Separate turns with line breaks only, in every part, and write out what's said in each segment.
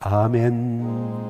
아멘.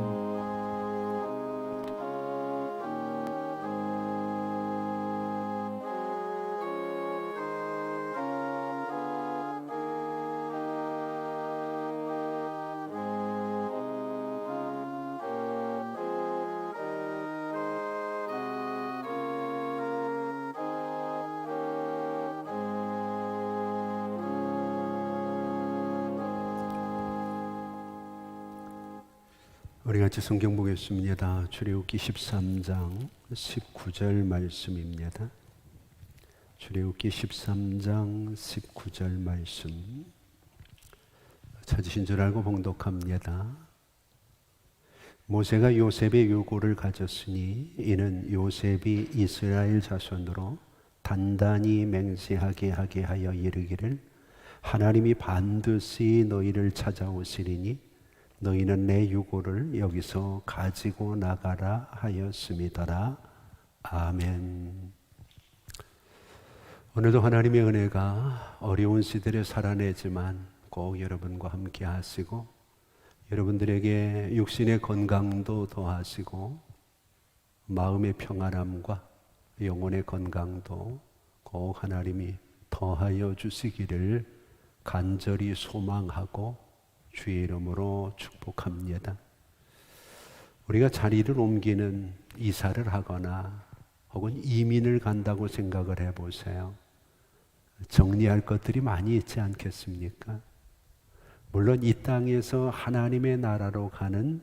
우리 같이 성경 보겠습니다. 출애굽기 13장 19절 말씀입니다. 출애굽기 13장 19절 말씀 찾으신 줄 알고 봉독합니다. 모세가 요셉의 요구를 가졌으니 이는 요셉이 이스라엘 자손으로 단단히 맹세하게 하게 하여 이르기를 하나님이 반드시 너희를 찾아오시리니 너희는 내 유고를 여기서 가지고 나가라 하였음이더라. 아멘. 오늘도 하나님의 은혜가 어려운 시대를 살아내지만 꼭 여러분과 함께 하시고 여러분들에게 육신의 건강도 더하시고 마음의 평안함과 영혼의 건강도 꼭 하나님이 더하여 주시기를 간절히 소망하고 주의 이름으로 축복합니다. 우리가 자리를 옮기는 이사를 하거나 혹은 이민을 간다고 생각을 해보세요. 정리할 것들이 많이 있지 않겠습니까? 물론 이 땅에서 하나님의 나라로 가는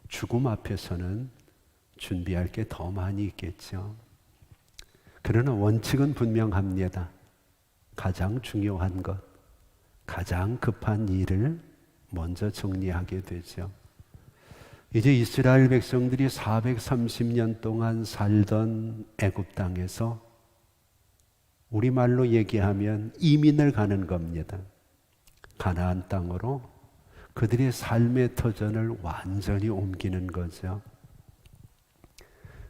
죽음 앞에서는 준비할 게 더 많이 있겠죠. 그러나 원칙은 분명합니다. 가장 중요한 것, 가장 급한 일을 먼저 정리하게 되죠. 이제 이스라엘 백성들이 430년 동안 살던 애굽 땅에서 우리말로 얘기하면 이민을 가는 겁니다. 가나안 땅으로 그들의 삶의 터전을 완전히 옮기는 거죠.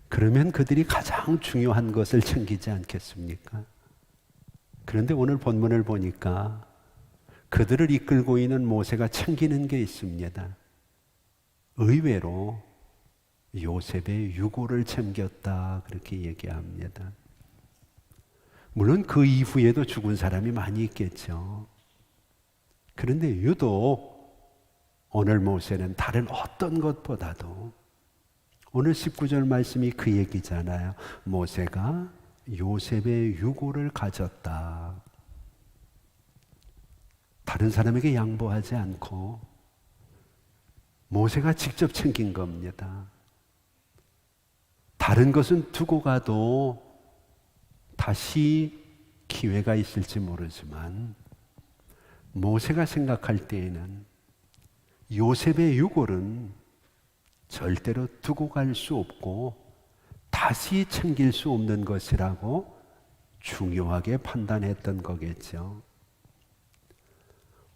그러면 그들이 가장 중요한 것을 챙기지 않겠습니까? 그런데 오늘 본문을 보니까 그들을 이끌고 있는 모세가 챙기는 게 있습니다. 의외로 요셉의 유고를 챙겼다 그렇게 얘기합니다. 물론 그 이후에도 죽은 사람이 많이 있겠죠. 그런데 유독 오늘 모세는 다른 어떤 것보다도 오늘 19절 말씀이 그 얘기잖아요. 모세가 요셉의 유고를 가졌다. 다른 사람에게 양보하지 않고 모세가 직접 챙긴 겁니다. 다른 것은 두고 가도 다시 기회가 있을지 모르지만 모세가 생각할 때에는 요셉의 유골은 절대로 두고 갈 수 없고 다시 챙길 수 없는 것이라고 중요하게 판단했던 거겠죠.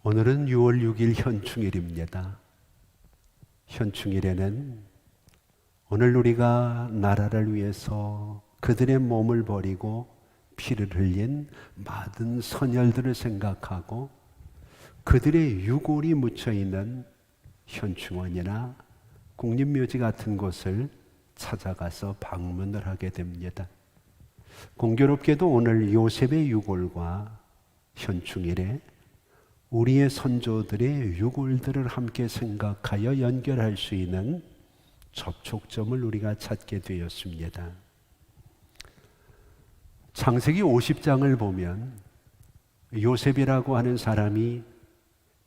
오늘은 6월 6일 현충일입니다. 현충일에는 오늘 우리가 나라를 위해서 그들의 몸을 버리고 피를 흘린 많은 선열들을 생각하고 그들의 유골이 묻혀있는 현충원이나 국립묘지 같은 곳을 찾아가서 방문을 하게 됩니다. 공교롭게도 오늘 요셉의 유골과 현충일에 우리의 선조들의 유골들을 함께 생각하여 연결할 수 있는 접촉점을 우리가 찾게 되었습니다. 창세기 50장을 보면 요셉이라고 하는 사람이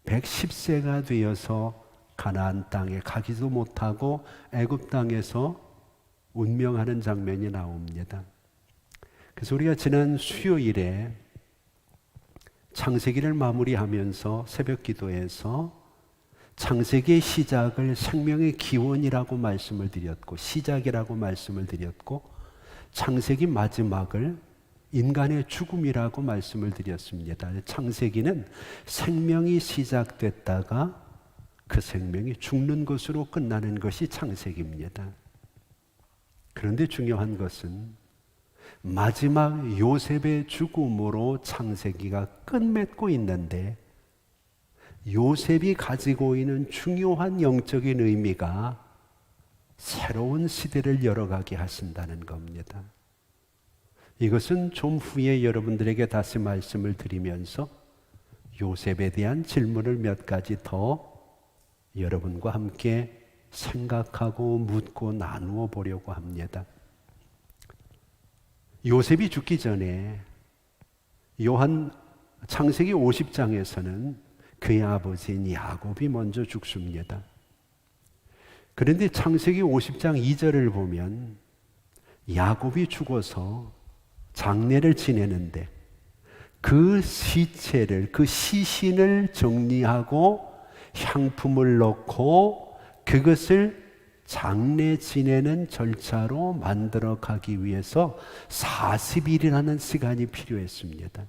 110세가 되어서 가나안 땅에 가기도 못하고 애굽 땅에서 운명하는 장면이 나옵니다. 그래서 우리가 지난 수요일에 창세기를 마무리하면서 새벽 기도에서 창세기의 시작을 생명의 기원이라고 말씀을 드렸고 시작이라고 말씀을 드렸고 창세기 마지막을 인간의 죽음이라고 말씀을 드렸습니다. 창세기는 생명이 시작됐다가 그 생명이 죽는 것으로 끝나는 것이 창세기입니다. 그런데 중요한 것은 마지막 요셉의 죽음으로 창세기가 끝맺고 있는데 요셉이 가지고 있는 중요한 영적인 의미가 새로운 시대를 열어가게 하신다는 겁니다. 이것은 좀 후에 여러분들에게 다시 말씀을 드리면서 요셉에 대한 질문을 몇 가지 더 여러분과 함께 생각하고 묻고 나누어 보려고 합니다. 요셉이 죽기 전에 창세기 50장에서는 그의 아버지인 야곱이 먼저 죽습니다. 그런데 창세기 50장 2절을 보면 야곱이 죽어서 장례를 지내는데 그 시체를, 그 시신을 정리하고 향품을 넣고 그것을 장례 지내는 절차로 만들어 가기 위해서 40일이라는 시간이 필요했습니다.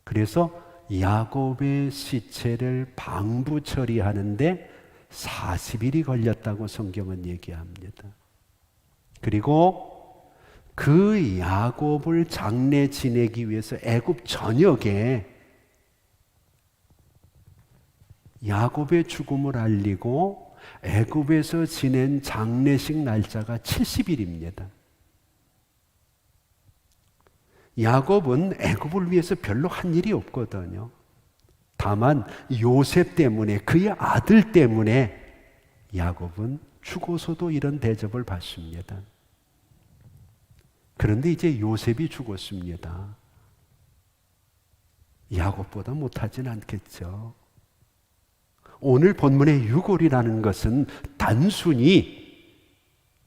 그래서 야곱의 시체를 방부 처리하는데 40일이 걸렸다고 성경은 얘기합니다. 그리고 그 야곱을 장례 지내기 위해서 애굽 전역에 야곱의 죽음을 알리고 애굽에서 지낸 장례식 날짜가 70일입니다. 야곱은 애굽을 위해서 별로 한 일이 없거든요. 다만 요셉 때문에, 그의 아들 때문에 야곱은 죽어서도 이런 대접을 받습니다. 그런데 이제 요셉이 죽었습니다. 야곱보다 못하진 않겠죠. 오늘 본문의 유골이라는 것은 단순히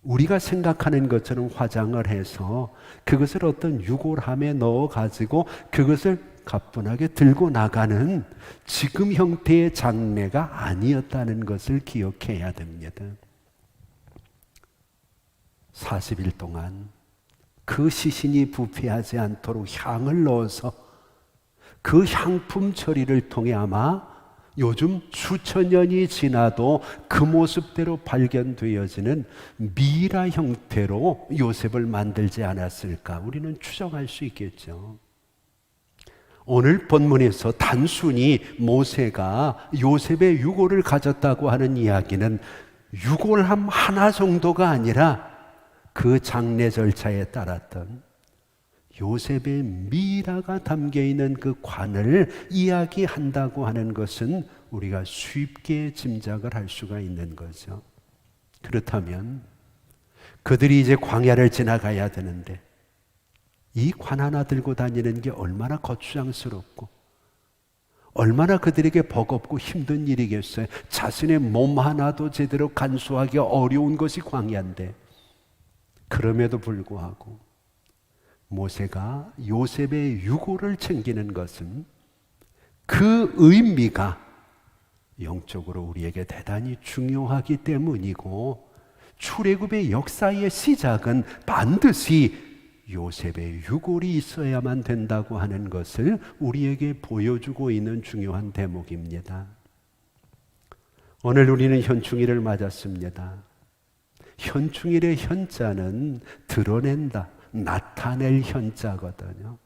우리가 생각하는 것처럼 화장을 해서 그것을 어떤 유골함에 넣어가지고 그것을 가뿐하게 들고 나가는 지금 형태의 장례가 아니었다는 것을 기억해야 됩니다. 40일 동안 그 시신이 부패하지 않도록 향을 넣어서 그 향품 처리를 통해 아마 요즘 수천 년이 지나도 그 모습대로 발견되어지는 미라 형태로 요셉을 만들지 않았을까 우리는 추정할 수 있겠죠. 오늘 본문에서 단순히 모세가 요셉의 유골을 가졌다고 하는 이야기는 유골함 하나 정도가 아니라 그 장례 절차에 따랐던 요셉의 미라가 담겨있는 그 관을 이야기한다고 하는 것은 우리가 쉽게 짐작을 할 수가 있는 거죠. 그렇다면 그들이 이제 광야를 지나가야 되는데 이 관 하나 들고 다니는 게 얼마나 거추장스럽고 얼마나 그들에게 버겁고 힘든 일이겠어요. 자신의 몸 하나도 제대로 간수하기 어려운 것이 광야인데 그럼에도 불구하고 모세가 요셉의 유골을 챙기는 것은 그 의미가 영적으로 우리에게 대단히 중요하기 때문이고 출애굽의 역사의 시작은 반드시 요셉의 유골이 있어야만 된다고 하는 것을 우리에게 보여주고 있는 중요한 대목입니다. 오늘 우리는 현충일을 맞았습니다. 현충일의 현자는 드러낸다, 나타낼 현자거든요.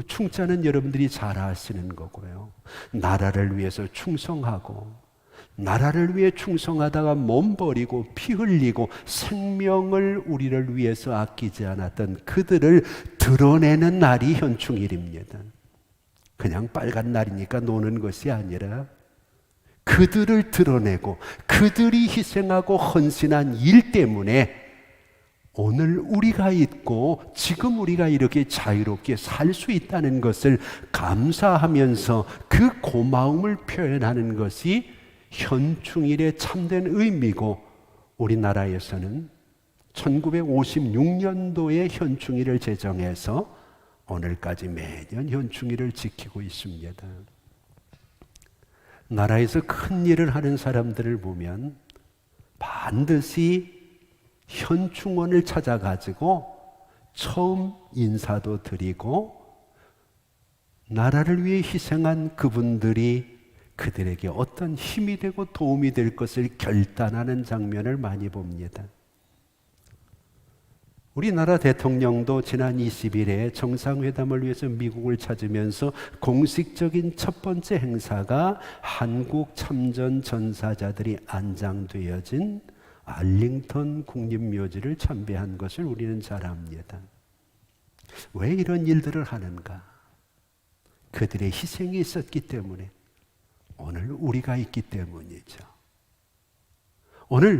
충자는 여러분들이 잘 아시는 거고요. 나라를 위해서 충성하고 나라를 위해 충성하다가 몸 버리고 피 흘리고 생명을 우리를 위해서 아끼지 않았던 그들을 드러내는 날이 현충일입니다. 그냥 빨간 날이니까 노는 것이 아니라 그들을 드러내고 그들이 희생하고 헌신한 일 때문에 오늘 우리가 있고 지금 우리가 이렇게 자유롭게 살 수 있다는 것을 감사하면서 그 고마움을 표현하는 것이 현충일의 참된 의미고 우리나라에서는 1956년도에 현충일을 제정해서 오늘까지 매년 현충일을 지키고 있습니다. 나라에서 큰 일을 하는 사람들을 보면 반드시 현충원을 찾아가지고 처음 인사도 드리고 나라를 위해 희생한 그분들이 그들에게 어떤 힘이 되고 도움이 될 것을 결단하는 장면을 많이 봅니다. 우리나라 대통령도 지난 20일에 정상회담을 위해서 미국을 찾으면서 공식적인 첫 번째 행사가 한국 참전 전사자들이 안장되어진 알링턴 국립묘지를 참배한 것을 우리는 잘 압니다. 왜 이런 일들을 하는가? 그들의 희생이 있었기 때문에, 오늘 우리가 있기 때문이죠. 오늘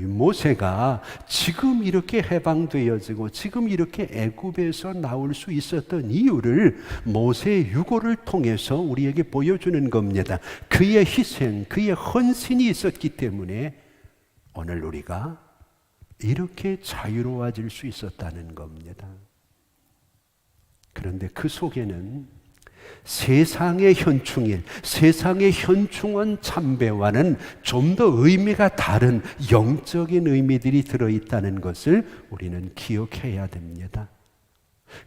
모세가 지금 이렇게 해방되어지고 지금 이렇게 애굽에서 나올 수 있었던 이유를 모세의 유고를 통해서 우리에게 보여주는 겁니다. 그의 희생, 그의 헌신이 있었기 때문에 오늘 우리가 이렇게 자유로워질 수 있었다는 겁니다. 그런데 그 속에는 세상의 현충일, 세상의 현충원 참배와는 좀 더 의미가 다른 영적인 의미들이 들어있다는 것을 우리는 기억해야 됩니다.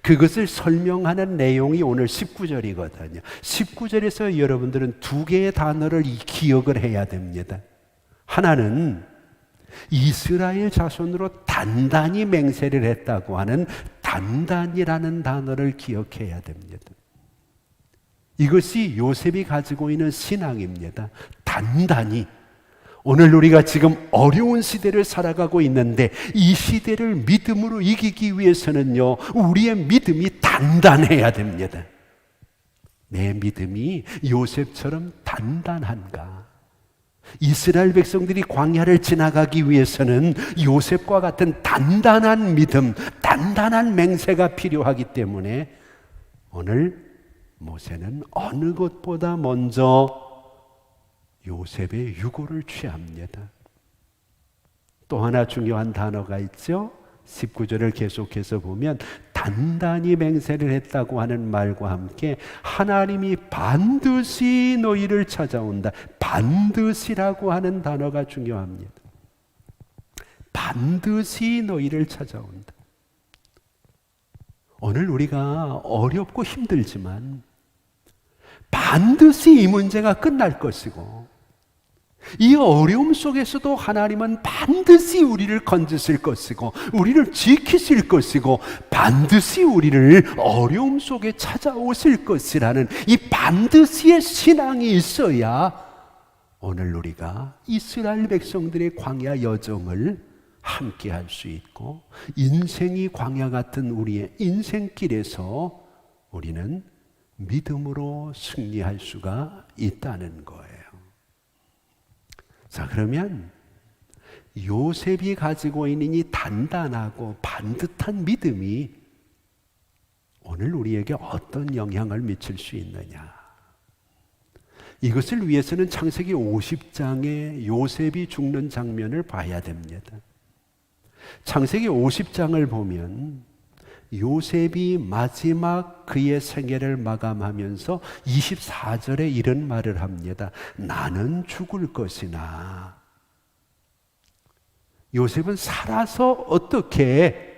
그것을 설명하는 내용이 오늘 19절이거든요. 19절에서 여러분들은 두 개의 단어를 기억을 해야 됩니다. 하나는 이스라엘 자손으로 단단히 맹세를 했다고 하는 단단이라는 단어를 기억해야 됩니다. 이것이 요셉이 가지고 있는 신앙입니다. 단단히. 오늘 우리가 지금 어려운 시대를 살아가고 있는데 이 시대를 믿음으로 이기기 위해서는요, 우리의 믿음이 단단해야 됩니다. 내 믿음이 요셉처럼 단단한가? 이스라엘 백성들이 광야를 지나가기 위해서는 요셉과 같은 단단한 믿음, 단단한 맹세가 필요하기 때문에 오늘 모세는 어느 것보다 먼저 요셉의 유고를 취합니다. 또 하나 중요한 단어가 있죠. 19절을 계속해서 보면 단단히 맹세를 했다고 하는 말과 함께 하나님이 반드시 너희를 찾아온다. 반드시라고 하는 단어가 중요합니다. 반드시 너희를 찾아온다. 오늘 우리가 어렵고 힘들지만 반드시 이 문제가 끝날 것이고 이 어려움 속에서도 하나님은 반드시 우리를 건지실 것이고 우리를 지키실 것이고 반드시 우리를 어려움 속에 찾아오실 것이라는 이 반드시의 신앙이 있어야 오늘 우리가 이스라엘 백성들의 광야 여정을 함께 할 수 있고 인생이 광야 같은 우리의 인생길에서 우리는 믿음으로 승리할 수가 있다는 거예요. 자, 그러면 요셉이 가지고 있는 이 단단하고 반듯한 믿음이 오늘 우리에게 어떤 영향을 미칠 수 있느냐? 이것을 위해서는 창세기 50장에 요셉이 죽는 장면을 봐야 됩니다. 창세기 50장을 보면 요셉이 마지막 그의 생애를 마감하면서 24절에 이런 말을 합니다. 나는 죽을 것이나. 요셉은 살아서 어떻게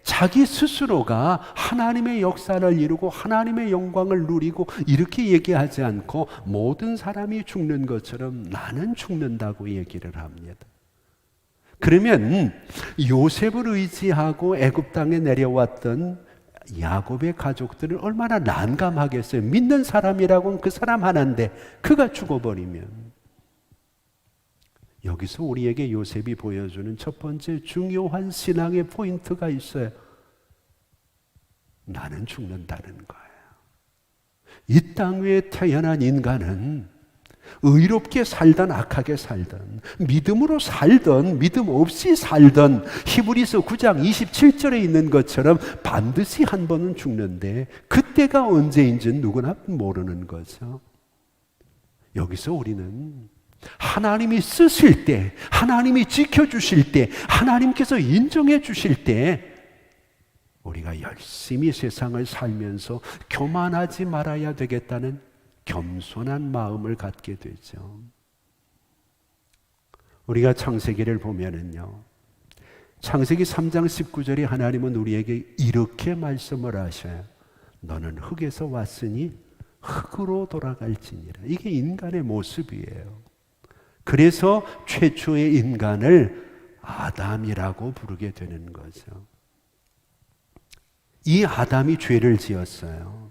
자기 스스로가 하나님의 역사를 이루고 하나님의 영광을 누리고 이렇게 얘기하지 않고 모든 사람이 죽는 것처럼 나는 죽는다고 얘기를 합니다. 그러면 요셉을 의지하고 애굽 땅에 내려왔던 야곱의 가족들은 얼마나 난감하겠어요. 믿는 사람이라고는 그 사람 하나인데 그가 죽어버리면. 여기서 우리에게 요셉이 보여주는 첫 번째 중요한 신앙의 포인트가 있어요. 나는 죽는다는 거예요. 이 땅 위에 태어난 인간은 의롭게 살든 악하게 살든 믿음으로 살든 믿음 없이 살든 히브리서 9장 27절에 있는 것처럼 반드시 한 번은 죽는데 그때가 언제인지는 누구나 모르는 거죠. 여기서 우리는 하나님이 쓰실 때, 하나님이 지켜주실 때, 하나님께서 인정해 주실 때 우리가 열심히 세상을 살면서 교만하지 말아야 되겠다는 겸손한 마음을 갖게 되죠. 우리가 창세기를 보면은요, 창세기 3장 19절에 하나님은 우리에게 이렇게 말씀을 하셔요. 너는 흙에서 왔으니 흙으로 돌아갈지니라. 이게 인간의 모습이에요. 그래서 최초의 인간을 아담이라고 부르게 되는 거죠. 이 아담이 죄를 지었어요.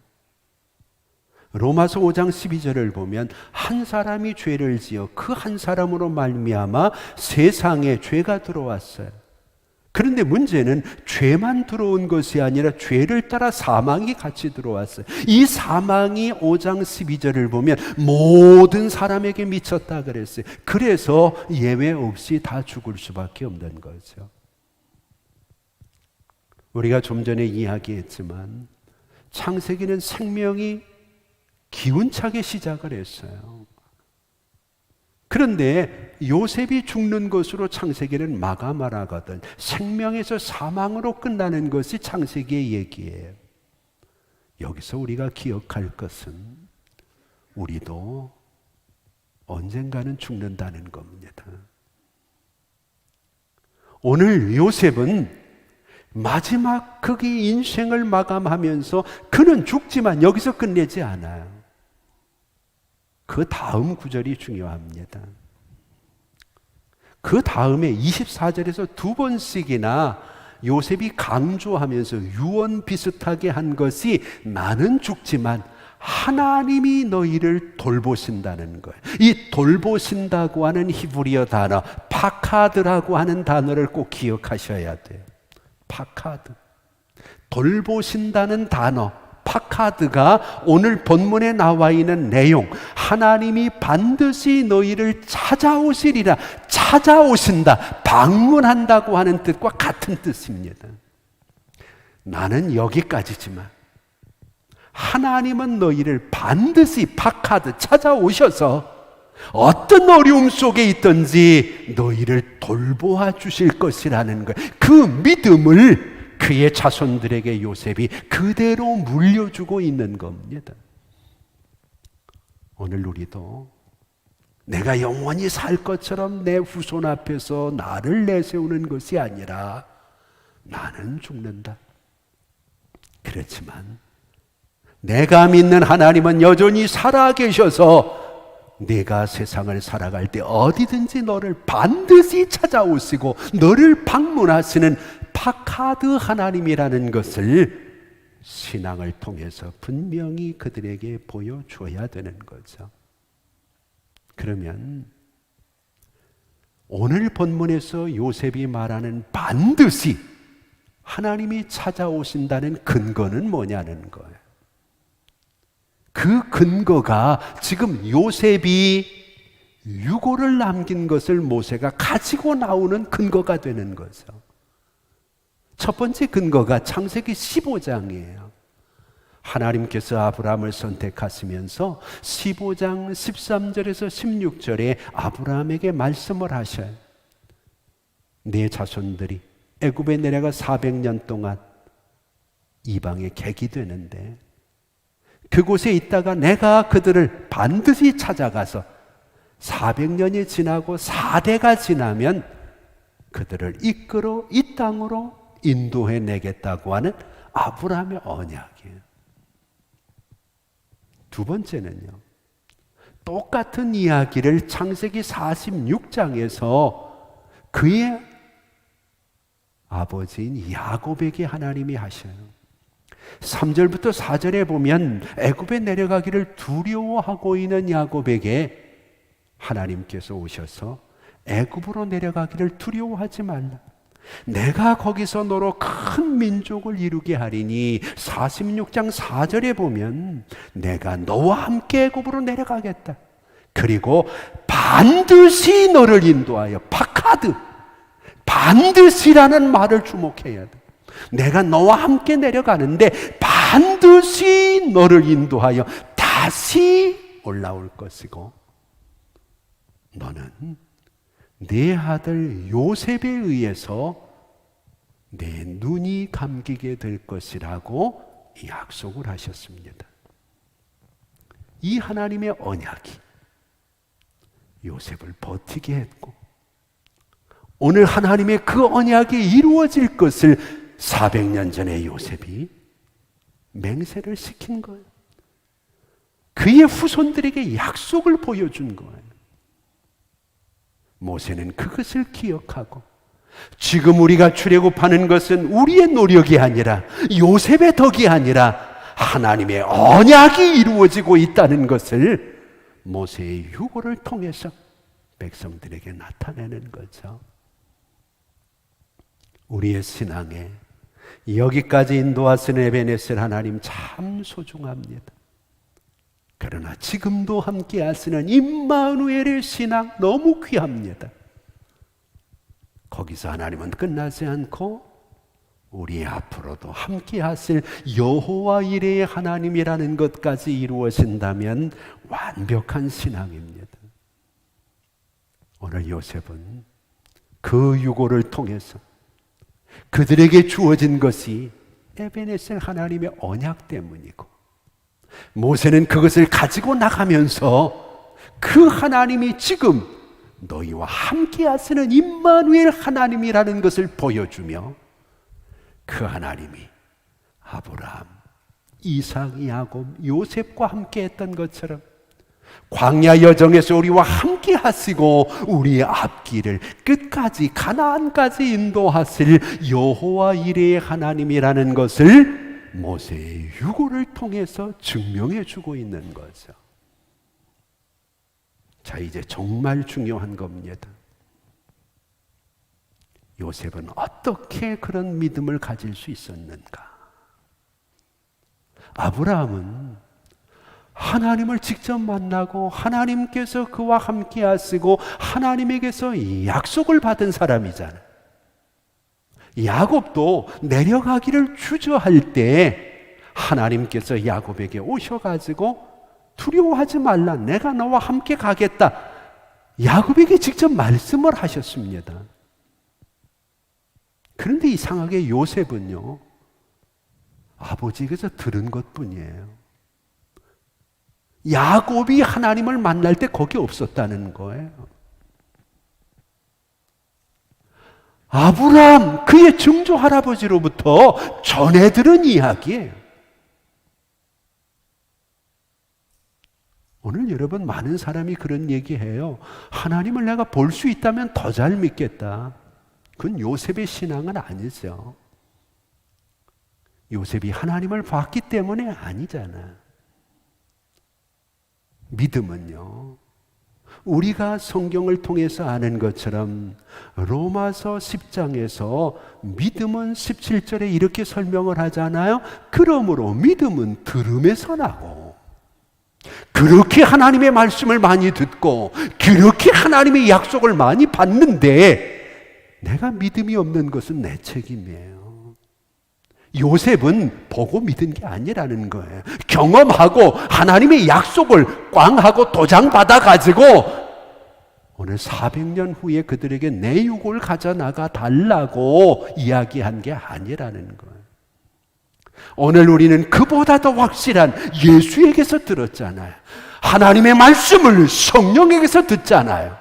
로마서 5장 12절을 보면 한 사람이 죄를 지어 그 한 사람으로 말미암아 세상에 죄가 들어왔어요. 그런데 문제는 죄만 들어온 것이 아니라 죄를 따라 사망이 같이 들어왔어요. 이 사망이 5장 12절을 보면 모든 사람에게 미쳤다 그랬어요. 그래서 예외 없이 다 죽을 수밖에 없는 거죠. 우리가 좀 전에 이야기했지만 창세기는 생명이 기운차게 시작을 했어요. 그런데 요셉이 죽는 것으로 창세기는 마감하거든. 생명에서 사망으로 끝나는 것이 창세기의 얘기예요. 여기서 우리가 기억할 것은 우리도 언젠가는 죽는다는 겁니다. 오늘 요셉은 마지막 그의 인생을 마감하면서 그는 죽지만 여기서 끝내지 않아요. 그 다음 구절이 중요합니다. 그 다음에 24절에서 두 번씩이나 요셉이 강조하면서 유언 비슷하게 한 것이 나는 죽지만 하나님이 너희를 돌보신다는 거예요. 이 돌보신다고 하는 히브리어 단어 파카드라고 하는 단어를 꼭 기억하셔야 돼요. 파카드. 돌보신다는 단어 파카드가 오늘 본문에 나와 있는 내용, 하나님이 반드시 너희를 찾아오시리라, 찾아오신다, 방문한다고 하는 뜻과 같은 뜻입니다. 나는 여기까지지만 하나님은 너희를 반드시 파카드 찾아오셔서 어떤 어려움 속에 있든지 너희를 돌보아 주실 것이라는 거예요. 그 믿음을 그의 자손들에게 요셉이 그대로 물려주고 있는 겁니다. 오늘 우리도 내가 영원히 살 것처럼 내 후손 앞에서 나를 내세우는 것이 아니라 나는 죽는다. 그렇지만 내가 믿는 하나님은 여전히 살아계셔서 내가 세상을 살아갈 때 어디든지 너를 반드시 찾아오시고 너를 방문하시는 파카드 하나님이라는 것을 신앙을 통해서 분명히 그들에게 보여줘야 되는 거죠. 그러면 오늘 본문에서 요셉이 말하는 반드시 하나님이 찾아오신다는 근거는 뭐냐는 거예요. 그 근거가 지금 요셉이 유고를 남긴 것을 모세가 가지고 나오는 근거가 되는 거죠. 첫 번째 근거가 창세기 15장이에요. 하나님께서 아브라함을 선택하시면서 15장 13절에서 16절에 아브라함에게 말씀을 하셔요. 네 자손들이 애굽에 내려가 400년 동안 이방의 객이 되는데 그곳에 있다가 내가 그들을 반드시 찾아가서 400년이 지나고 4대가 지나면 그들을 이끌어 이 땅으로 인도해 내겠다고 하는 아브라함의 언약이에요. 두 번째는요, 똑같은 이야기를 창세기 46장에서 그의 아버지인 야곱에게 하나님이 하셔요. 3절부터 4절에 보면 애굽에 내려가기를 두려워하고 있는 야곱에게 하나님께서 오셔서 애굽으로 내려가기를 두려워하지 말라. 내가 거기서 너로 큰 민족을 이루게 하리니 46장 4절에 보면 내가 너와 함께 애굽으로 내려가겠다. 그리고 반드시 너를 인도하여 파카드 반드시라는 말을 주목해야 돼. 내가 너와 함께 내려가는데 반드시 너를 인도하여 다시 올라올 것이고 너는 네 아들 요셉에 의해서 내 눈이 감기게 될 것이라고 약속을 하셨습니다. 이 하나님의 언약이 요셉을 버티게 했고 오늘 하나님의 그 언약이 이루어질 것을 400년 전에 요셉이 맹세를 시킨 거예요. 그의 후손들에게 약속을 보여준 거예요. 모세는 그것을 기억하고 지금 우리가 주려고하는 것은 우리의 노력이 아니라 요셉의 덕이 아니라 하나님의 언약이 이루어지고 있다는 것을 모세의 유고를 통해서 백성들에게 나타내는 거죠. 우리의 신앙에 여기까지 인도하신 에베네셀 하나님 참 소중합니다. 그러나 지금도 함께 하시는 임마누엘의 신앙 너무 귀합니다. 거기서 하나님은 끝나지 않고 우리 앞으로도 함께 하실 여호와 이레의 하나님이라는 것까지 이루어진다면 완벽한 신앙입니다. 오늘 요셉은 그 유고를 통해서 그들에게 주어진 것이 에베네셀 하나님의 언약 때문이고, 모세는 그것을 가지고 나가면서 그 하나님이 지금 너희와 함께 하시는 임마누엘 하나님이라는 것을 보여주며, 그 하나님이 아브라함, 이삭, 야곱, 요셉과 함께 했던 것처럼 광야 여정에서 우리와 함께 하시고 우리의 앞길을 끝까지 가나안까지 인도하실 여호와 이레의 하나님이라는 것을 모세의 유고를 통해서 증명해 주고 있는 거죠. 자, 이제 정말 중요한 겁니다. 요셉은 어떻게 그런 믿음을 가질 수 있었는가? 아브라함은 하나님을 직접 만나고 하나님께서 그와 함께 하시고 하나님에게서 약속을 받은 사람이잖아요. 야곱도 내려가기를 주저할 때 하나님께서 야곱에게 오셔가지고 두려워하지 말라, 내가 너와 함께 가겠다, 야곱에게 직접 말씀을 하셨습니다. 그런데 이상하게 요셉은요, 아버지에게서 들은 것뿐이에요. 야곱이 하나님을 만날 때 거기 없었다는 거예요. 아브라함, 그의 증조 할아버지로부터 전해 들은 이야기예요. 오늘 여러분, 많은 사람이 그런 얘기해요. 하나님을 내가 볼 수 있다면 더 잘 믿겠다. 그건 요셉의 신앙은 아니죠. 요셉이 하나님을 봤기 때문에 아니잖아. 믿음은요, 우리가 성경을 통해서 아는 것처럼 로마서 10장에서 믿음은 17절에 이렇게 설명을 하잖아요. 그러므로 믿음은 들음에서 나고, 그렇게 하나님의 말씀을 많이 듣고 그렇게 하나님의 약속을 많이 받는데 내가 믿음이 없는 것은 내 책임이에요. 요셉은 보고 믿은 게 아니라는 거예요. 경험하고 하나님의 약속을 꽝하고 도장 받아가지고 오늘 400년 후에 그들에게 내 유고를 가져나가 달라고 이야기한 게 아니라는 거예요. 오늘 우리는 그보다 더 확실한 예수에게서 들었잖아요. 하나님의 말씀을 성령에게서 듣잖아요.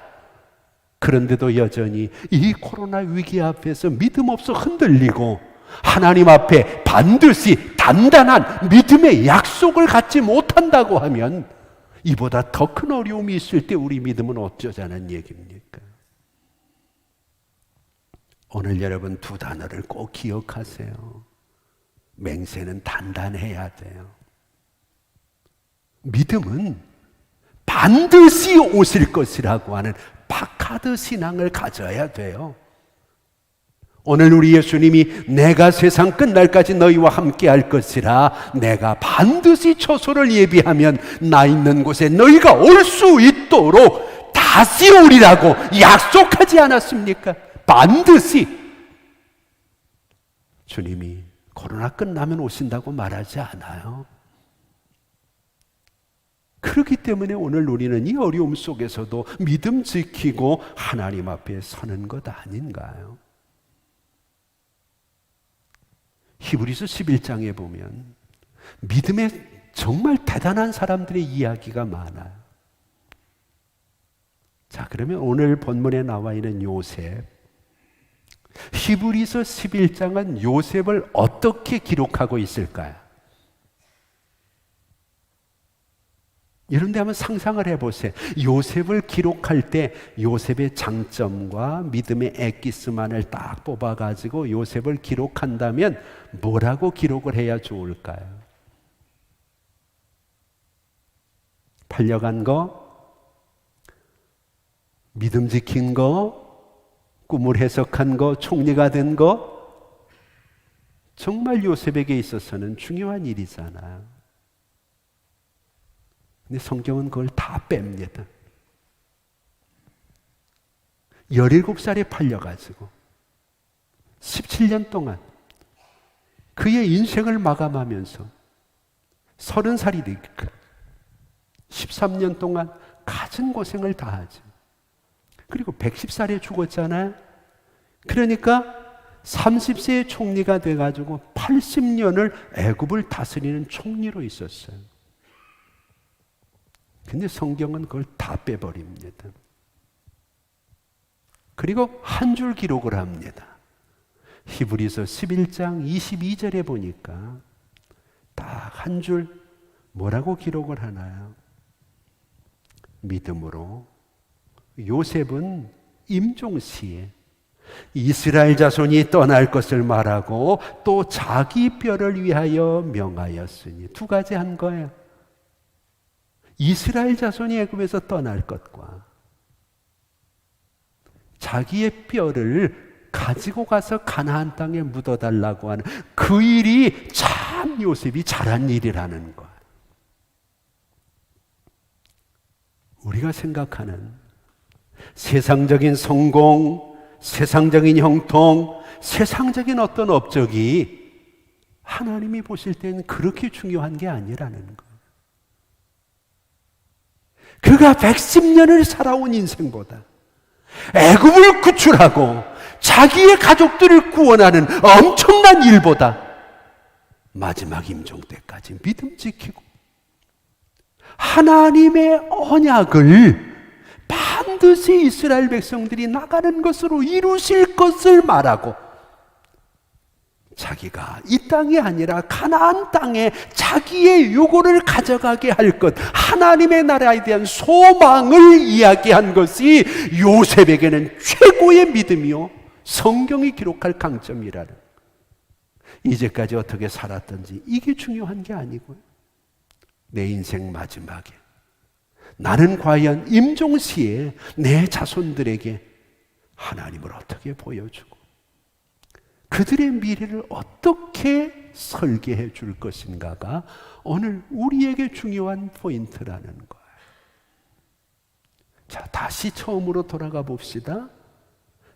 그런데도 여전히 이 코로나 위기 앞에서 믿음 없어 흔들리고 하나님 앞에 반드시 단단한 믿음의 약속을 갖지 못한다고 하면 이보다 더 큰 어려움이 있을 때 우리 믿음은 어쩌자는 얘기입니까? 오늘 여러분, 두 단어를 꼭 기억하세요. 맹세는 단단해야 돼요. 믿음은 반드시 오실 것이라고 하는 박하드 신앙을 가져야 돼요. 오늘 우리 예수님이 내가 세상 끝날까지 너희와 함께 할 것이라, 내가 반드시 처소를 예비하면 나 있는 곳에 너희가 올 수 있도록 다시 오리라고 약속하지 않았습니까? 반드시. 주님이 코로나 끝나면 오신다고 말하지 않아요. 그렇기 때문에 오늘 우리는 이 어려움 속에서도 믿음 지키고 하나님 앞에 서는 것 아닌가요? 히브리서 11장에 보면 믿음의 정말 대단한 사람들의 이야기가 많아요. 자, 그러면 오늘 본문에 나와 있는 요셉, 히브리서 11장은 요셉을 어떻게 기록하고 있을까요? 이런데 한번 상상을 해보세요. 요셉을 기록할 때 요셉의 장점과 믿음의 엑기스만을 딱 뽑아가지고 요셉을 기록한다면 뭐라고 기록을 해야 좋을까요? 팔려간 거, 믿음 지킨 거, 꿈을 해석한 거, 총리가 된 거, 정말 요셉에게 있어서는 중요한 일이잖아요. 근데 성경은 그걸 다 뺍니다. 17살에 팔려가지고 17년 동안 그의 인생을 마감하면서 30살이 되니까 13년 동안 갖은 고생을 다 하죠. 그리고 110살에 죽었잖아요. 그러니까 30세의 총리가 돼가지고 80년을 애굽을 다스리는 총리로 있었어요. 근데 성경은 그걸 다 빼버립니다. 그리고 한 줄 기록을 합니다. 히브리서 11장 22절에 보니까 딱 한 줄 뭐라고 기록을 하나요? 믿음으로 요셉은 임종시에 이스라엘 자손이 떠날 것을 말하고 또 자기 뼈를 위하여 명하였으니 두 가지 한 거예요. 이스라엘 자손이 애굽에서 떠날 것과 자기의 뼈를 가지고 가서 가나안 땅에 묻어달라고 하는 그 일이 참 요셉이 잘한 일이라는 거예요. 우리가 생각하는 세상적인 성공, 세상적인 형통, 세상적인 어떤 업적이 하나님이 보실 때는 그렇게 중요한 게 아니라는 거예요. 그가 110년을 살아온 인생보다 애굽을 구출하고 자기의 가족들을 구원하는 엄청난 일보다 마지막 임종 때까지 믿음 지키고 하나님의 언약을 반드시 이스라엘 백성들이 나가는 것으로 이루실 것을 말하고 자기가 이 땅이 아니라 가나안 땅에 자기의 유고를 가져가게 할 것, 하나님의 나라에 대한 소망을 이야기한 것이 요셉에게는 최고의 믿음이요 성경이 기록할 강점이라는, 이제까지 어떻게 살았던지 이게 중요한 게 아니고요, 내 인생 마지막에 나는 과연 임종시에 내 자손들에게 하나님을 어떻게 보여주고 그들의 미래를 어떻게 설계해 줄 것인가가 오늘 우리에게 중요한 포인트라는 거예요. 자, 다시 처음으로 돌아가 봅시다.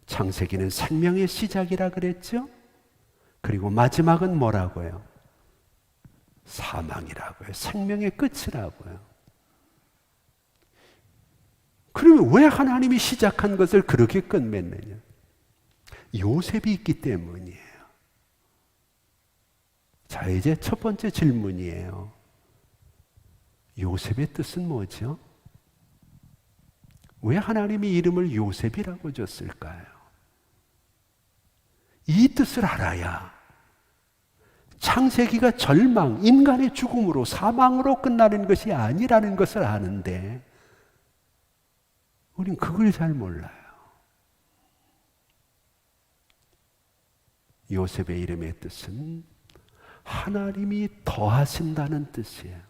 창세기는 생명의 시작이라 그랬죠? 그리고 마지막은 뭐라고요? 사망이라고요. 생명의 끝이라고요. 그러면 왜 하나님이 시작한 것을 그렇게 끝맺느냐? 요셉이 있기 때문이에요. 자, 이제 첫 번째 질문이에요. 요셉의 뜻은 뭐죠? 왜 하나님이 이름을 요셉이라고 줬을까요? 이 뜻을 알아야 창세기가 절망, 인간의 죽음으로, 사망으로 끝나는 것이 아니라는 것을 아는데 우린 그걸 잘 몰라요. 요셉의 이름의 뜻은 하나님이 더하신다는 뜻이에요.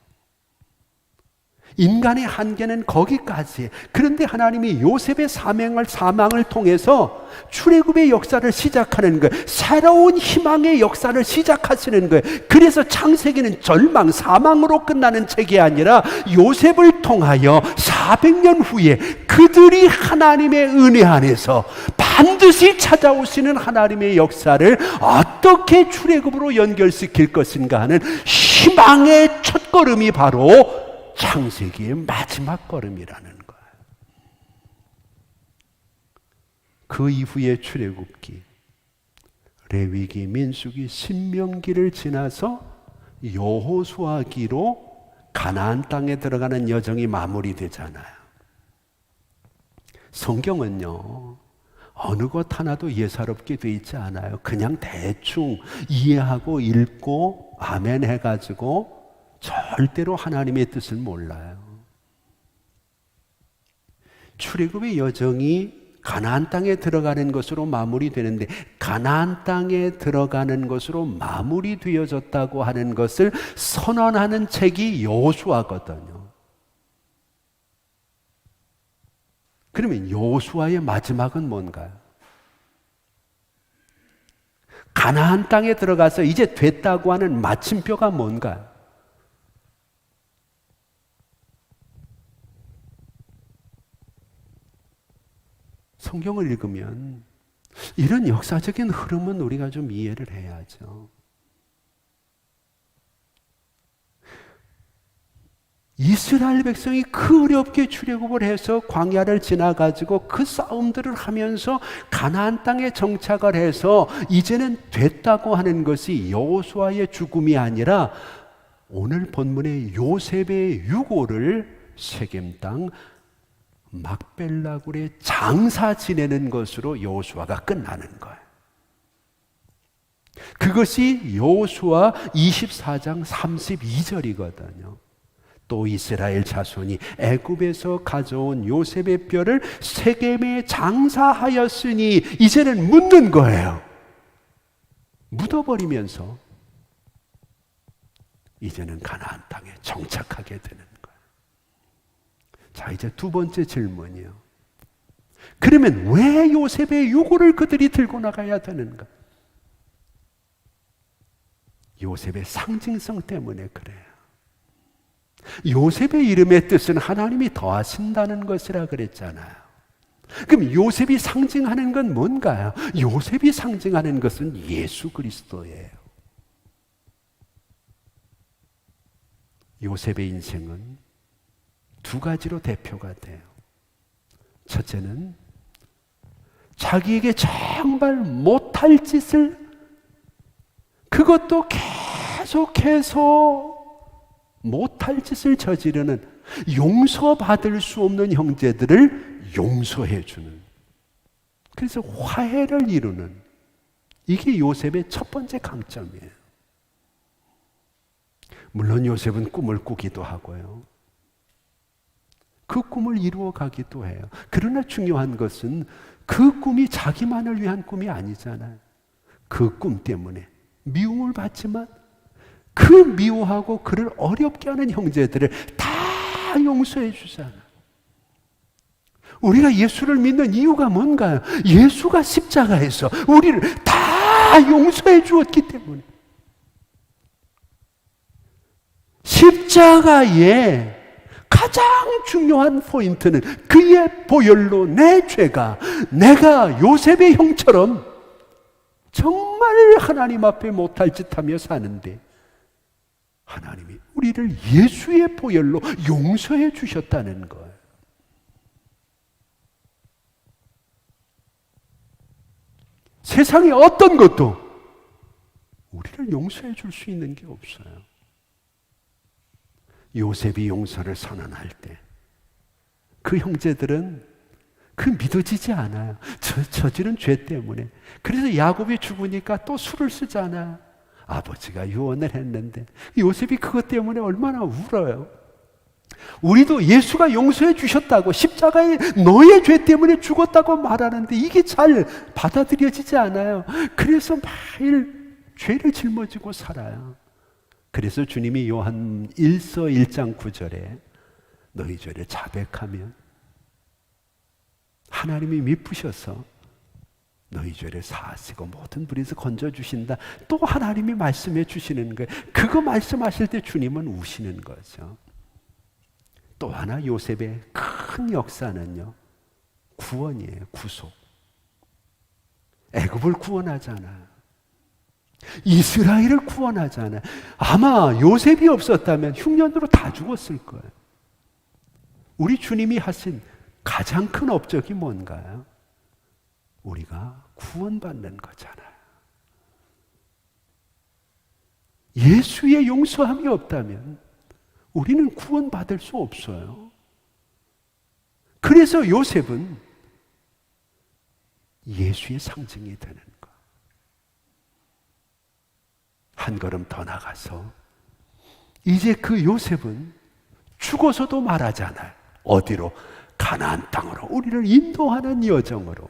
인간의 한계는 거기까지. 그런데 하나님이 요셉의 사망을 통해서 출애굽의 역사를 시작하는 거예요. 새로운 희망의 역사를 시작하시는 거예요. 그래서 창세기는 절망, 사망으로 끝나는 책이 아니라 요셉을 통하여 400년 후에 그들이 하나님의 은혜 안에서 반드시 찾아오시는 하나님의 역사를 어떻게 출애굽으로 연결시킬 것인가 하는 희망의 첫걸음이 바로 창세기의 마지막 걸음이라는 거예요. 그 이후에 출애굽기, 레위기, 민수기, 신명기를 지나서 여호수아기로 가나안 땅에 들어가는 여정이 마무리되잖아요. 성경은요, 어느 것 하나도 예사롭게 돼 있지 않아요. 그냥 대충 이해하고 읽고 아멘 해가지고 절대로 하나님의 뜻을 몰라요. 출애굽의 여정이 가나안 땅에 들어가는 것으로 마무리되는데, 가나안 땅에 들어가는 것으로 마무리되어졌다고 하는 것을 선언하는 책이 여호수아거든요. 그러면 여호수아의 마지막은 뭔가요? 가나안 땅에 들어가서 이제 됐다고 하는 마침표가 뭔가요? 성경을 읽으면 이런 역사적인 흐름은 우리가 좀 이해를 해야죠. 이스라엘 백성이 그 어렵게 출애굽을 해서 광야를 지나가지고 그 싸움들을 하면서 가나안 땅에 정착을 해서 이제는 됐다고 하는 것이 여호수아의 죽음이 아니라 오늘 본문의 요셉의 유고를 세겜 땅 막벨라굴에 장사 지내는 것으로 여호수아가 끝나는 거예요. 그것이 여호수아 24장 32절이거든요. 또 이스라엘 자손이 애굽에서 가져온 요셉의 뼈를 세겜에 장사하였으니, 이제는 묻는 거예요. 묻어버리면서 이제는 가나안 땅에 정착하게 되는 거예요. 자, 이제 두 번째 질문이요. 그러면 왜 요셉의 유고를 그들이 들고 나가야 되는가? 요셉의 상징성 때문에 그래요. 요셉의 이름의 뜻은 하나님이 더하신다는 것이라 그랬잖아요. 그럼 요셉이 상징하는 건 뭔가요? 요셉이 상징하는 것은 예수 그리스도예요. 요셉의 인생은 두 가지로 대표가 돼요. 첫째는 자기에게 정말 못할 짓을, 그것도 계속해서 못할 짓을 저지르는, 용서받을 수 없는 형제들을 용서해 주는, 그래서 화해를 이루는, 이게 요셉의 첫 번째 강점이에요. 물론 요셉은 꿈을 꾸기도 하고요, 그 꿈을 이루어 가기도 해요. 그러나 중요한 것은 그 꿈이 자기만을 위한 꿈이 아니잖아요. 그 꿈 때문에 미움을 받지만 그 미워하고 그를 어렵게 하는 형제들을 다 용서해 주잖아요. 우리가 예수를 믿는 이유가 뭔가요? 예수가 십자가에서 우리를 다 용서해 주었기 때문에. 십자가의 가장 중요한 포인트는 그의 보혈로 내 죄가, 내가 요셉의 형처럼 정말 하나님 앞에 못할 짓 하며 사는데 하나님이 우리를 예수의 보혈로 용서해 주셨다는 거예요. 세상에 어떤 것도 우리를 용서해 줄 수 있는 게 없어요. 요셉이 용서를 선언할 때 그 형제들은 그 믿어지지 않아요. 저지른 죄 때문에. 그래서 야곱이 죽으니까 또 술을 쓰잖아요. 아버지가 유언을 했는데 요셉이 그것 때문에 얼마나 울어요. 우리도 예수가 용서해 주셨다고, 십자가에 너의 죄 때문에 죽었다고 말하는데 이게 잘 받아들여지지 않아요. 그래서 매일 죄를 짊어지고 살아요. 그래서 주님이 요한 1서 1장 9절에 너희 죄를 자백하면 하나님이 미쁘셔서 너희 죄를 사하시고 모든 불에서 건져주신다. 또 하나님이 말씀해 주시는 거예요. 그거 말씀하실 때 주님은 우시는 거죠. 또 하나 요셉의 큰 역사는요, 구원이에요. 구속. 애굽을 구원하잖아요. 이스라엘을 구원하잖아요. 아마 요셉이 없었다면 흉년으로 다 죽었을 거예요. 우리 주님이 하신 가장 큰 업적이 뭔가요? 우리가 구원받는 거잖아요. 예수의 용서함이 없다면 우리는 구원받을 수 없어요. 그래서 요셉은 예수의 상징이 되는 거예요. 한 걸음 더 나가서 이제 그 요셉은 죽어서도 말하잖아요. 어디로? 가나안 땅으로 우리를 인도하는 여정으로.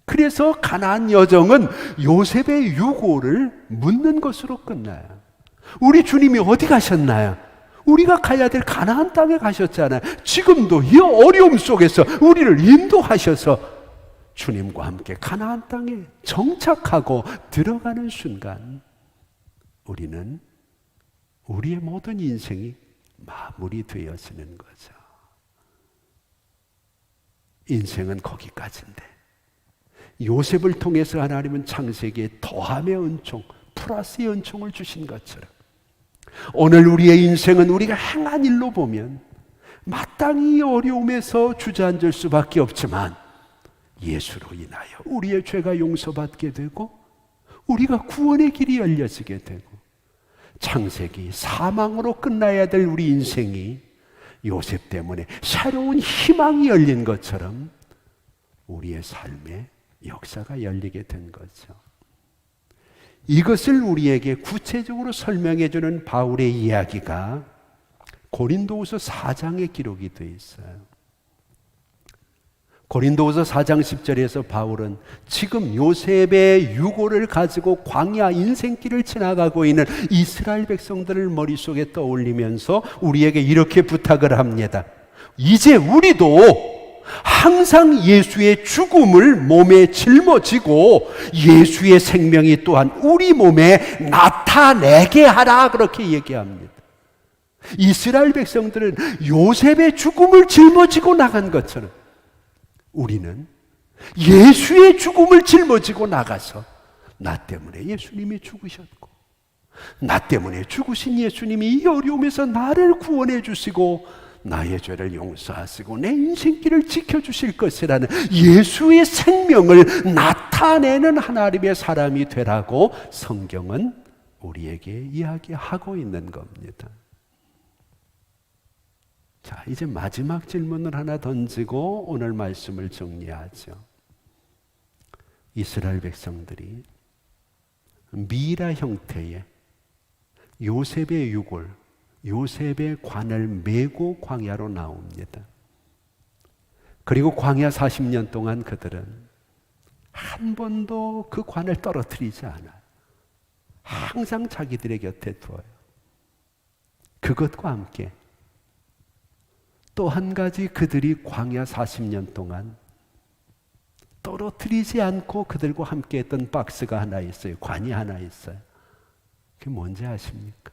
그래서 가나안 여정은 요셉의 유고를 묻는 것으로 끝나요. 우리 주님이 어디 가셨나요? 우리가 가야 될 가나안 땅에 가셨잖아요. 지금도 이 어려움 속에서 우리를 인도하셔서 주님과 함께 가나안 땅에 정착하고 들어가는 순간 우리는 우리의 모든 인생이 마무리되어지는 거죠. 인생은 거기까지인데 요셉을 통해서 하나님은 창세기에 더함의 은총, 플러스의 은총을 주신 것처럼 오늘 우리의 인생은 우리가 행한 일로 보면 마땅히 어려움에서 주저앉을 수밖에 없지만 예수로 인하여 우리의 죄가 용서받게 되고 우리가 구원의 길이 열려지게 되고 창세기 사망으로 끝나야 될 우리 인생이 요셉 때문에 새로운 희망이 열린 것처럼 우리의 삶에 역사가 열리게 된 거죠. 이것을 우리에게 구체적으로 설명해 주는 바울의 이야기가 고린도후서 4장에 기록이 되어 있어요. 고린도후서 4장 10절에서 바울은 지금 요셉의 유고를 가지고 광야 인생길을 지나가고 있는 이스라엘 백성들을 머릿속에 떠올리면서 우리에게 이렇게 부탁을 합니다. 이제 우리도 항상 예수의 죽음을 몸에 짊어지고 예수의 생명이 또한 우리 몸에 나타내게 하라, 그렇게 얘기합니다. 이스라엘 백성들은 요셉의 죽음을 짊어지고 나간 것처럼 우리는 예수의 죽음을 짊어지고 나가서 나 때문에 예수님이 죽으셨고 나 때문에 죽으신 예수님이 이 어려움에서 나를 구원해 주시고 나의 죄를 용서하시고 내 인생길을 지켜주실 것이라는 예수의 생명을 나타내는 하나님의 사람이 되라고 성경은 우리에게 이야기하고 있는 겁니다. 자, 이제 마지막 질문을 하나 던지고 오늘 말씀을 정리하죠. 이스라엘 백성들이 미라 형태의 요셉의 유골, 요셉의 관을 메고 광야로 나옵니다. 그리고 광야 40년 동안 그들은 한 번도 그 관을 떨어뜨리지 않아요. 항상 자기들의 곁에 두어요. 그것과 함께 또 한 가지 그들이 광야 40년 동안 떨어뜨리지 않고 그들과 함께 했던 박스가 하나 있어요. 관이 하나 있어요. 그게 뭔지 아십니까?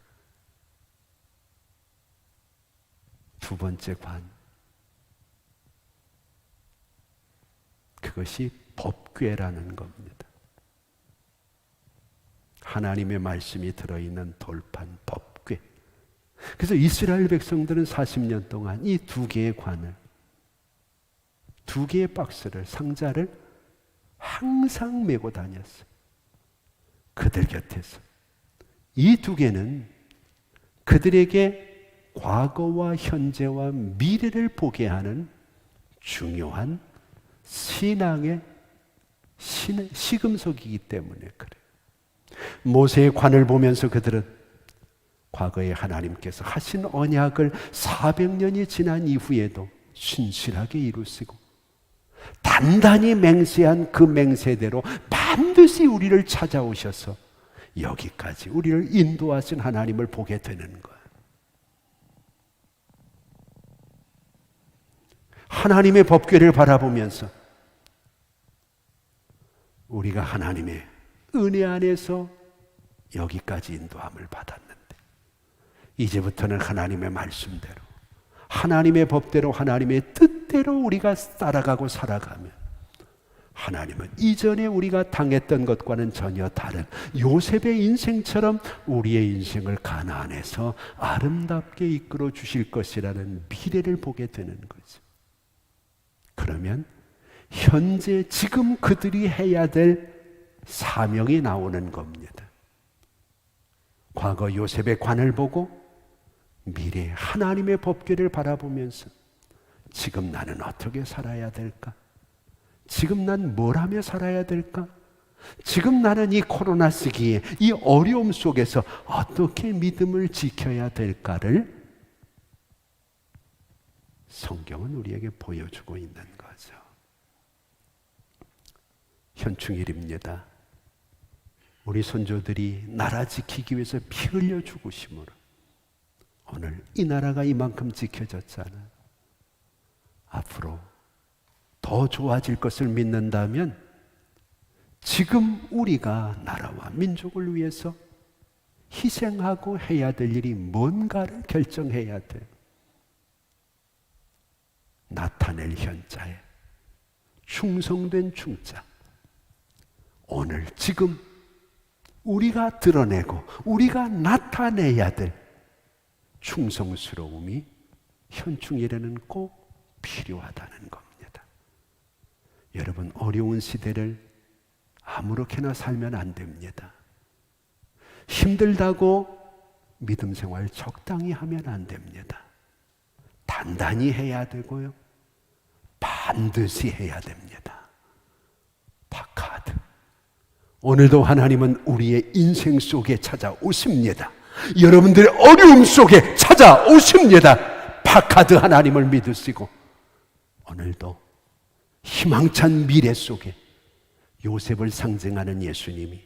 두 번째 관. 그것이 법궤라는 겁니다. 하나님의 말씀이 들어있는 돌판, 법궤. 그래서 이스라엘 백성들은 40년 동안 이 두 개의 관을, 두 개의 박스를, 상자를 항상 메고 다녔어요. 그들 곁에서. 이 두 개는 그들에게 과거와 현재와 미래를 보게 하는 중요한 신앙의 시금석이기 때문에 그래요. 모세의 관을 보면서 그들은 과거에 하나님께서 하신 언약을 400년이 지난 이후에도 신실하게 이루시고 단단히 맹세한 그 맹세대로 반드시 우리를 찾아오셔서 여기까지 우리를 인도하신 하나님을 보게 되는 거예요. 하나님의 법궤를 바라보면서 우리가 하나님의 은혜 안에서 여기까지 인도함을 받았는데 이제부터는 하나님의 말씀대로, 하나님의 법대로, 하나님의 뜻대로 우리가 따라가고 살아가면 하나님은 이전에 우리가 당했던 것과는 전혀 다른 요셉의 인생처럼 우리의 인생을 가나안에서 아름답게 이끌어 주실 것이라는 미래를 보게 되는 거죠. 그러면 현재 지금 그들이 해야 될 사명이 나오는 겁니다. 과거 요셉의 관을 보고 미래 하나님의 법궤를 바라보면서 지금 나는 어떻게 살아야 될까? 지금 난 뭘 하며 살아야 될까? 지금 나는 이 코로나 시기에 이 어려움 속에서 어떻게 믿음을 지켜야 될까를 성경은 우리에게 보여주고 있는 거죠. 현충일입니다. 우리 선조들이 나라 지키기 위해서 피 흘려 죽으심으로 오늘 이 나라가 이만큼 지켜졌잖아요. 앞으로 더 좋아질 것을 믿는다면 지금 우리가 나라와 민족을 위해서 희생하고 해야 될 일이 뭔가를 결정해야 돼요. 나타낼 현자에 충성된 충자. 오늘 지금 우리가 드러내고 우리가 나타내야 될 충성스러움이 현충일에는 꼭 필요하다는 겁니다. 여러분, 어려운 시대를 아무렇게나 살면 안 됩니다. 힘들다고 믿음 생활 적당히 하면 안 됩니다. 단단히 해야 되고요. 반드시 해야 됩니다. 파카드. 오늘도 하나님은 우리의 인생 속에 찾아오십니다. 여러분들의 어려움 속에 찾아오십니다. 파카드 하나님을 믿으시고 오늘도 희망찬 미래 속에 요셉을 상징하는 예수님이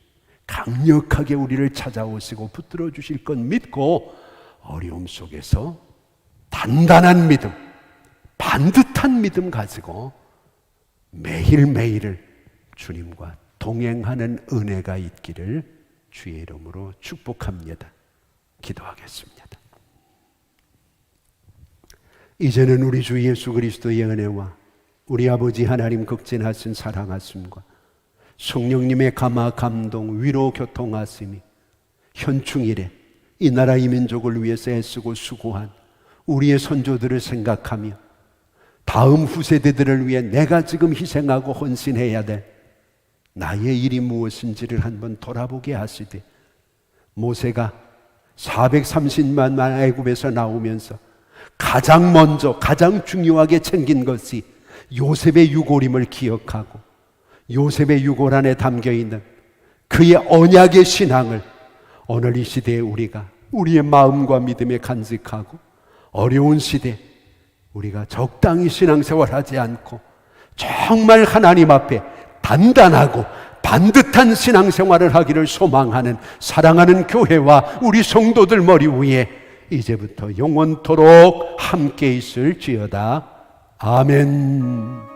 강력하게 우리를 찾아오시고 붙들어 주실 것 믿고 어려움 속에서 단단한 믿음, 반듯한 믿음 가지고 매일매일을 주님과 동행하는 은혜가 있기를 주의 이름으로 축복합니다. 기도하겠습니다. 이제는 우리 주 예수 그리스도의 은혜와 우리 아버지 하나님 극진하신 사랑하심과 성령님의 감화 감동 위로 교통하심이 현충일에 이 나라 이 민족을 위해서 애쓰고 수고한 우리의 선조들을 생각하며 다음 후세대들을 위해 내가 지금 희생하고 헌신해야 될 나의 일이 무엇인지를 한번 돌아보게 하시되, 모세가 430만 애굽에서 나오면서 가장 먼저 가장 중요하게 챙긴 것이 요셉의 유골임을 기억하고 요셉의 유골 안에 담겨있는 그의 언약의 신앙을 오늘 이 시대에 우리가 우리의 마음과 믿음에 간직하고 어려운 시대 우리가 적당히 신앙생활하지 않고 정말 하나님 앞에 단단하고 반듯한 신앙생활을 하기를 소망하는 사랑하는 교회와 우리 성도들 머리 위에 이제부터 영원토록 함께 있을지어다. 아멘.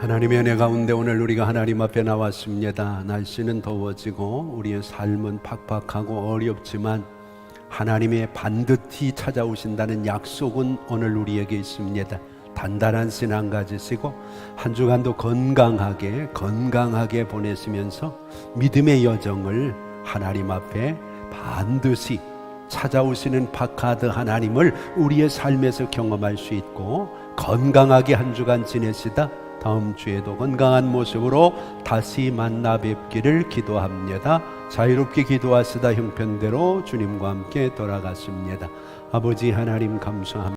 하나님의 은혜 가운데 오늘 우리가 하나님 앞에 나왔습니다. 날씨는 더워지고 우리의 삶은 팍팍하고 어렵지만 하나님의 반드시 찾아오신다는 약속은 오늘 우리에게 있습니다. 단단한 신앙 가지시고 한 주간도 건강하게 보내시면서 믿음의 여정을 하나님 앞에 반드시 찾아오시는 파카드 하나님을 우리의 삶에서 경험할 수 있고 건강하게 한 주간 지내시다 다음 주에도 건강한 모습으로 다시 만나 뵙기를 기도합니다. 자유롭게 기도하시다 형편대로 주님과 함께 돌아갔습니다. 아버지 하나님 감사합니다.